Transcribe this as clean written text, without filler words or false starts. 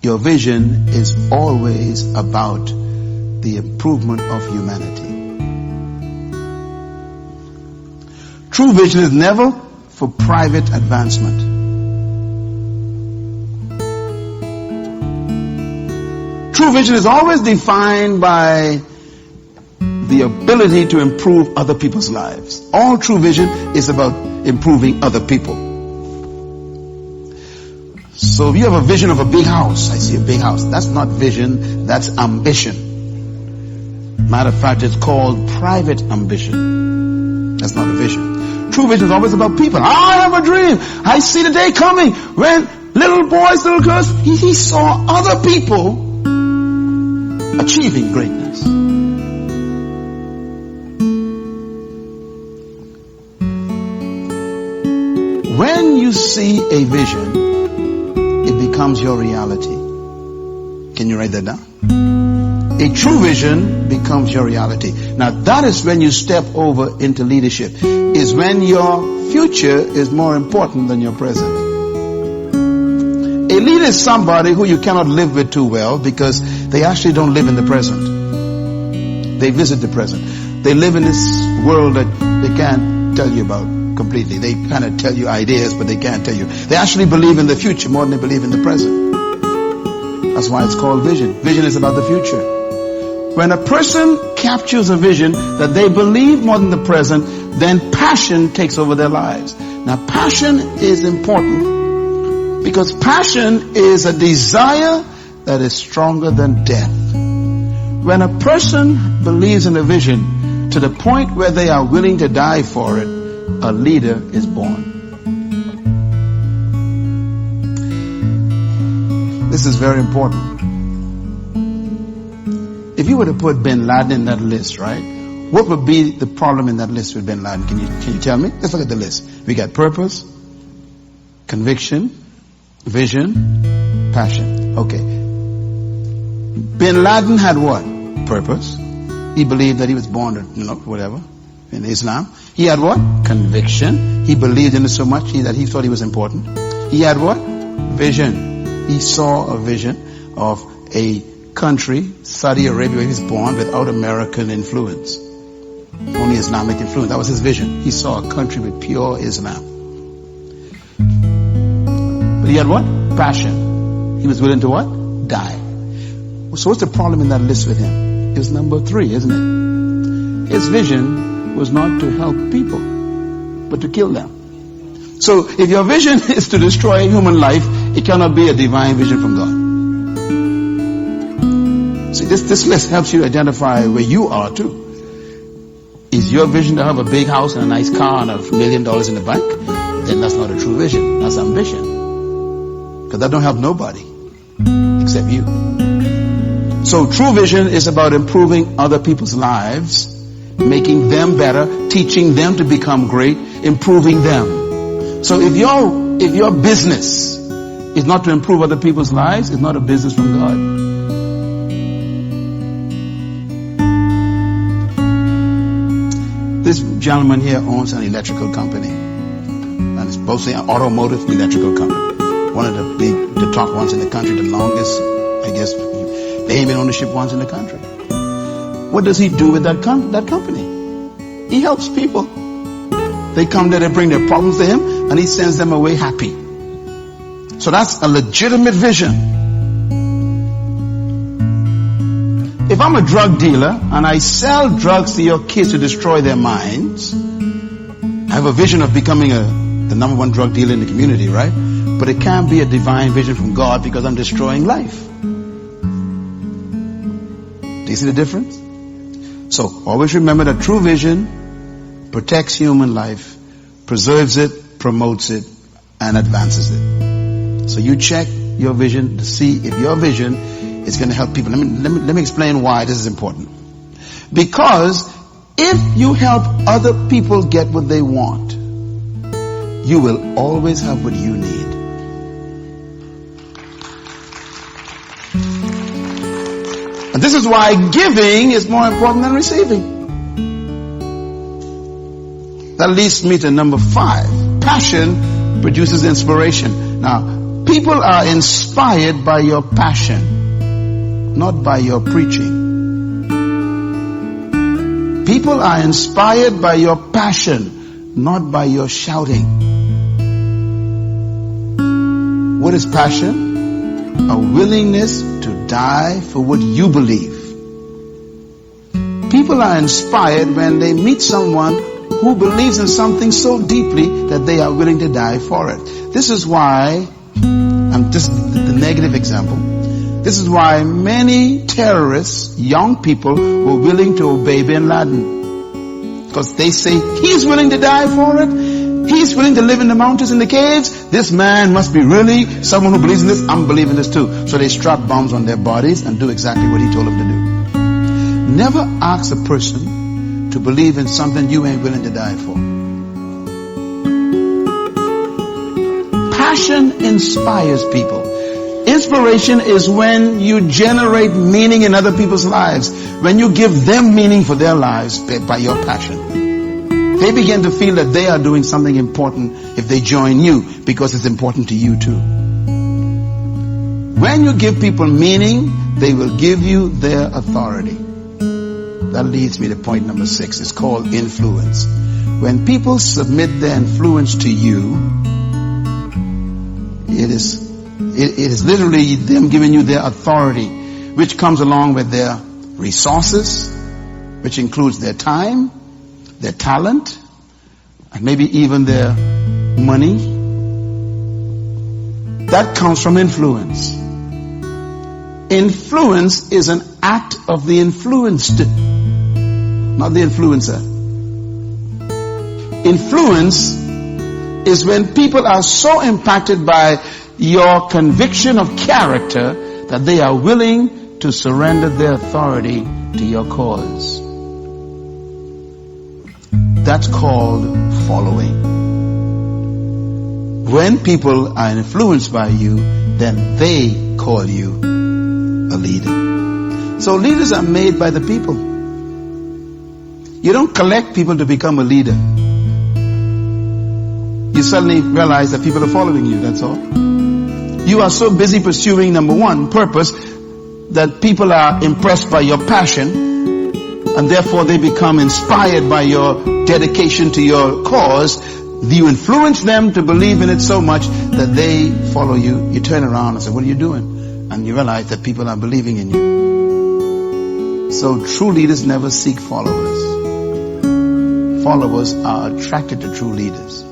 Your vision is always about the improvement of humanity. True vision is never for private advancement. True vision is always defined by the ability to improve other people's lives. All true vision is about improving other people. So if you have a vision of a big house, I see a big house. That's not vision, that's ambition. Matter of fact, it's called private ambition. That's not a vision. True vision is always about people. I have a dream. I see the day coming when little boys, little girls, he saw other people achieving greatness. When you see a vision, it becomes your reality. Can you write that down? A true vision becomes your reality. Now that is when you step over into leadership. Is when your future is more important than your present. A leader is somebody who you cannot live with too well because they actually don't live in the present. They visit the present. They live in this world that they can't tell you about completely. They kind of tell you ideas, but they can't tell you. They actually believe in the future more than they believe in the present. That's why it's called vision. Vision is about the future. When a person captures a vision that they believe more than the present, then passion takes over their lives. Now passion is important because passion is a desire that is stronger than death. When a person believes in a vision to the point where they are willing to die for it, a leader is born. This is very important. If you were to put Bin Laden in that list, right? What would be the problem in that list with Bin Laden? Can you tell me? Let's look at the list. We got purpose, conviction, vision, passion. Okay. Bin Laden had what? Purpose. He believed that he was born, whatever, in Islam. He had what? Conviction. He believed in it so much that he thought he was important. He had what? Vision. He saw a vision of a country, Saudi Arabia, where he was born, without American influence. Only Islamic influence. That was his vision. He saw a country with pure Islam. But he had what? Passion. He was willing to what? Die. So what's the problem in that list with him? It's number 3, isn't it? His vision was not to help people, but to kill them. So if your vision is to destroy human life, it cannot be a divine vision from God. See, this list helps you identify where you are too. Is your vision to have a big house and a nice car and $1 million in the bank? Then that's not a true vision. That's ambition. Because that don't help nobody except you. So true vision is about improving other people's lives, making them better, teaching them to become great, improving them. So if your business is not to improve other people's lives, it's not a business from God. This gentleman here owns an electrical company. And it's mostly an automotive electrical company. One of the top ones in the country, the longest, I guess, name and ownership ones in the country. What does he do with that company? He helps people. They come there, they bring their problems to him, and he sends them away happy. So that's a legitimate vision. If I'm a drug dealer and I sell drugs to your kids to destroy their minds, I have a vision of becoming the number 1 drug dealer in the community, right? But it can't be a divine vision from God because I'm destroying life. Do you see the difference? So always remember that true vision protects human life, preserves it, promotes it, and advances it. So you check your vision to see if your vision is going to help people. Let me explain why this is important. Because if you help other people get what they want, you will always have what you need. And this is why giving is more important than receiving. That leads me to number 5. Passion produces inspiration. Now, People are inspired by your passion, not by your preaching. People are inspired by your passion, not by your shouting. What is passion? A willingness to die for what you believe. People are inspired when they meet someone who believes in something so deeply that they are willing to die for it. This is why, I'm just the negative example, this is why many terrorists, young people, were willing to obey bin Laden. Because they say, he's willing to die for it. He's willing to live in the mountains, in the caves. This man must be really someone who believes in this. I'm believing this too. So they strap bombs on their bodies and do exactly what he told them to do. Never ask a person to believe in something you ain't willing to die for. Passion inspires people. Inspiration is when you generate meaning in other people's lives. When you give them meaning for their lives by your passion. They begin to feel that they are doing something important if they join you because it's important to you too. When you give people meaning, they will give you their authority. That leads me to point number 6. It's called influence. When people submit their influence to you, it is literally them giving you their authority, which comes along with their resources, which includes their time, their talent, and maybe even their money. That comes from influence. Influence is an act of the influenced, not the influencer. Influence is when people are so impacted by your conviction of character that they are willing to surrender their authority to your cause. That's called following. When people are influenced by you, then they call you a leader. So leaders are made by the people. You don't collect people to become a leader. You suddenly realize that people are following you, that's all. You are so busy pursuing, number one, purpose, that people are impressed by your passion, and therefore they become inspired by your dedication to your cause. You influence them to believe in it so much that they follow you. You turn around and say, what are you doing? And you realize that people are believing in you. So true leaders never seek followers. Followers are attracted to true leaders.